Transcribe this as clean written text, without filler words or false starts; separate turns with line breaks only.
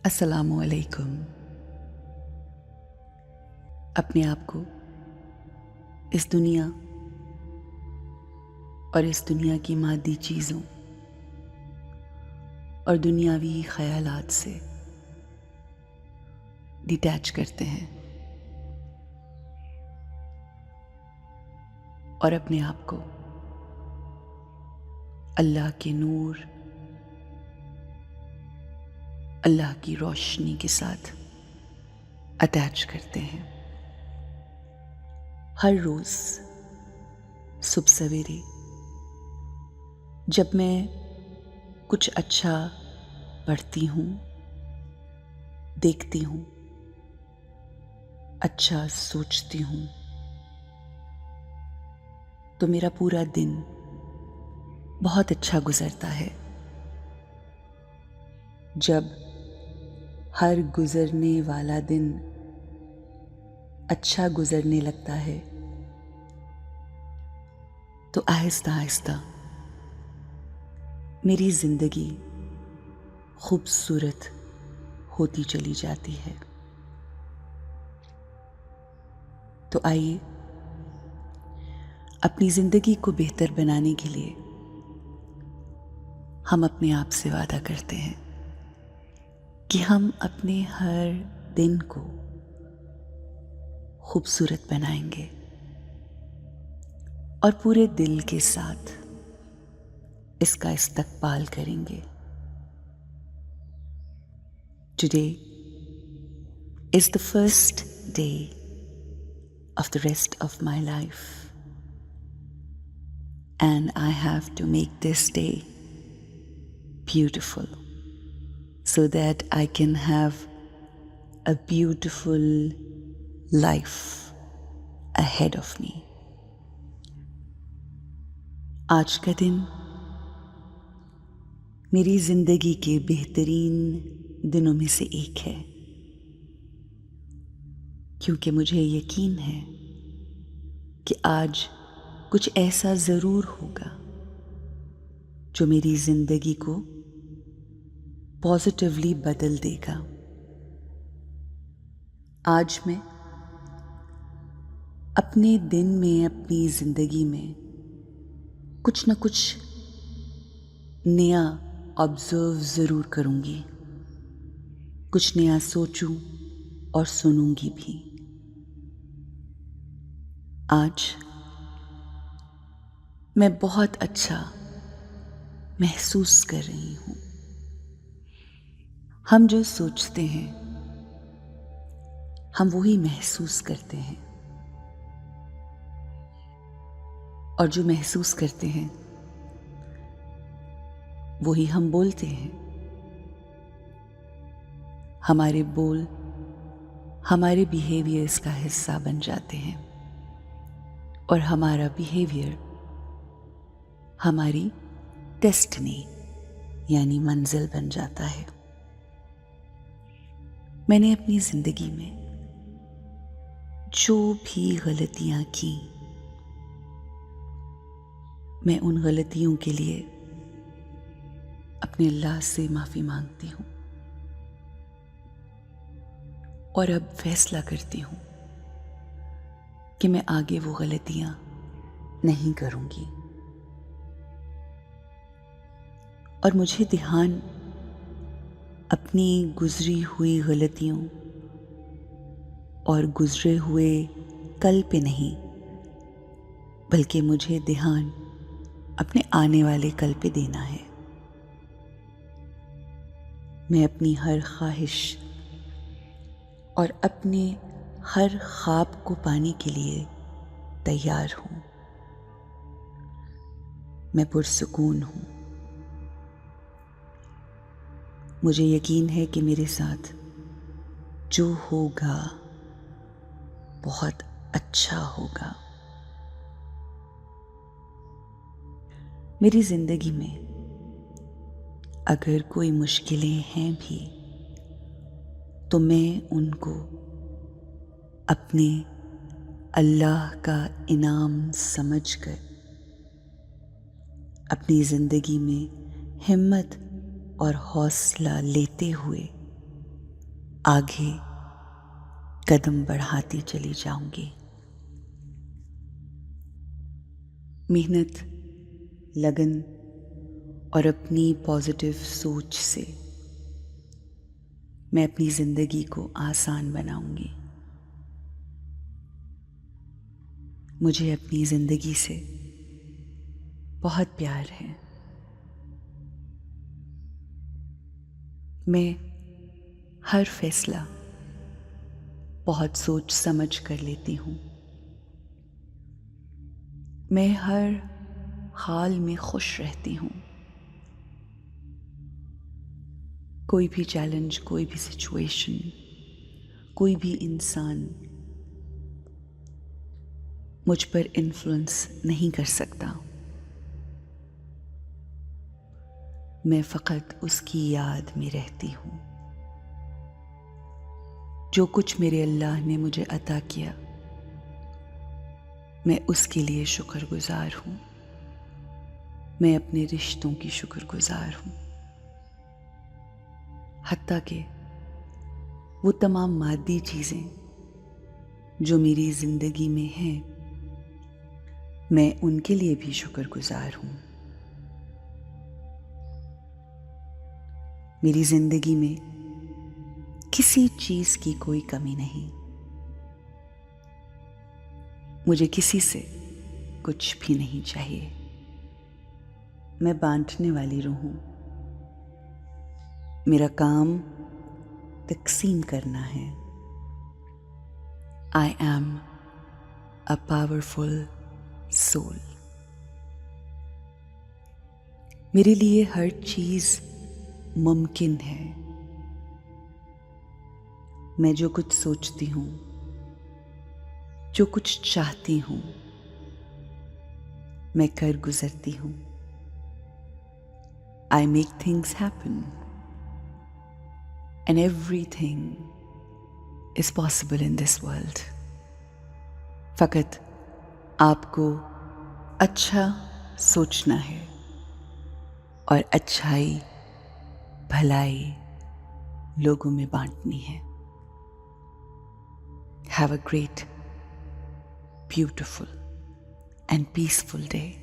अस्सलामु अलैकुम। अपने आप को इस दुनिया और इस दुनिया की मादी चीज़ों और दुनियावी ख़यालात से डिटैच करते हैं और अपने आप को अल्लाह के नूर, अल्लाह की रोशनी के साथ अटैच करते हैं। हर रोज़ सुबह सवेरे जब मैं कुछ अच्छा पढ़ती हूँ, देखती हूँ, अच्छा सोचती हूँ, तो मेरा पूरा दिन बहुत अच्छा गुजरता है। जब हर गुजरने वाला दिन अच्छा गुजरने लगता है तो आहिस्ता आहिस्ता मेरी जिंदगी खूबसूरत होती चली जाती है। तो आइए अपनी जिंदगी को बेहतर बनाने के लिए हम अपने आप से वादा करते हैं कि हम अपने हर दिन को खूबसूरत बनाएंगे और पूरे दिल के साथ इसका इस्तकबाल करेंगे। Today is the first day of the rest of my life, and I have to make this day beautiful so that I can have a beautiful life ahead of me. आज का दिन मेरी जिंदगी के बेहतरीन दिनों में से एक है, क्योंकि मुझे यकीन है कि आज कुछ ऐसा ज़रूर होगा जो मेरी ज़िंदगी को पॉजिटिवली बदल देगा। आज मैं अपने दिन में, अपनी ज़िंदगी में कुछ न कुछ नया ऑब्ज़र्व ज़रूर करूँगी, कुछ नया सोचूं और सुनूंगी भी। आज मैं बहुत अच्छा महसूस कर रही हूँ। हम जो सोचते हैं हम वही महसूस करते हैं, और जो महसूस करते हैं वही हम बोलते हैं। हमारे बोल हमारे बिहेवियर्स का हिस्सा बन जाते हैं और हमारा बिहेवियर हमारी डेस्टिनी यानी मंजिल बन जाता है। मैंने अपनी जिंदगी में जो भी गलतियां की, मैं उन गलतियों के लिए अपने अल्लाह से माफ़ी मांगती हूँ और अब फैसला करती हूँ कि मैं आगे वो गलतियां नहीं करूँगी। और मुझे ध्यान अपनी गुजरी हुई गलतियों और गुजरे हुए कल पे नहीं, बल्कि मुझे ध्यान अपने आने वाले कल पे देना है। मैं अपनी हर ख्वाहिश और अपने हर ख्वाब को पाने के लिए तैयार हूँ। मैं पुरसुकून हूँ। मुझे यकीन है कि मेरे साथ जो होगा बहुत अच्छा होगा। मेरी जिंदगी में अगर कोई मुश्किलें हैं भी तो मैं उनको अपने अल्लाह का इनाम समझकर अपनी ज़िंदगी में हिम्मत और हौसला लेते हुए आगे कदम बढ़ाती चली जाऊंगी। मेहनत, लगन और अपनी पॉजिटिव सोच से मैं अपनी ज़िंदगी को आसान बनाऊंगी। मुझे अपनी ज़िंदगी से बहुत प्यार है। मैं हर फैसला बहुत सोच समझ कर लेती हूँ। मैं हर हाल में खुश रहती हूँ। कोई भी चैलेंज, कोई भी सिचुएशन, कोई भी इंसान मुझ पर इन्फ्लुएंस नहीं कर सकता। मैं फ़कत उसकी याद में रहती हूँ। जो कुछ मेरे अल्लाह ने मुझे अता किया, मैं उसके लिए शुक्रगुज़ार हूँ। मैं अपने रिश्तों की शुक्रगुज़ार हूँ। हत्ता कि वो तमाम मादी चीज़ें जो मेरी ज़िंदगी में हैं, मैं उनके लिए भी शुक्रगुज़ार हूँ। मेरी ज़िंदगी में किसी चीज़ की कोई कमी नहीं। मुझे किसी से कुछ भी नहीं चाहिए। मैं बांटने वाली रूह हूँ। मेरा काम तक़सीम करना है। I am a powerful soul. मेरे लिए हर चीज़ मुमकिन है। मैं जो कुछ सोचती हूँ, जो कुछ चाहती हूँ, मैं कर गुजरती हूँ। I make things happen and everything is possible in this world. फ़कत आपको अच्छा सोचना है और अच्छाई, भलाई लोगों में बांटनी है। Have a great, beautiful and peaceful day.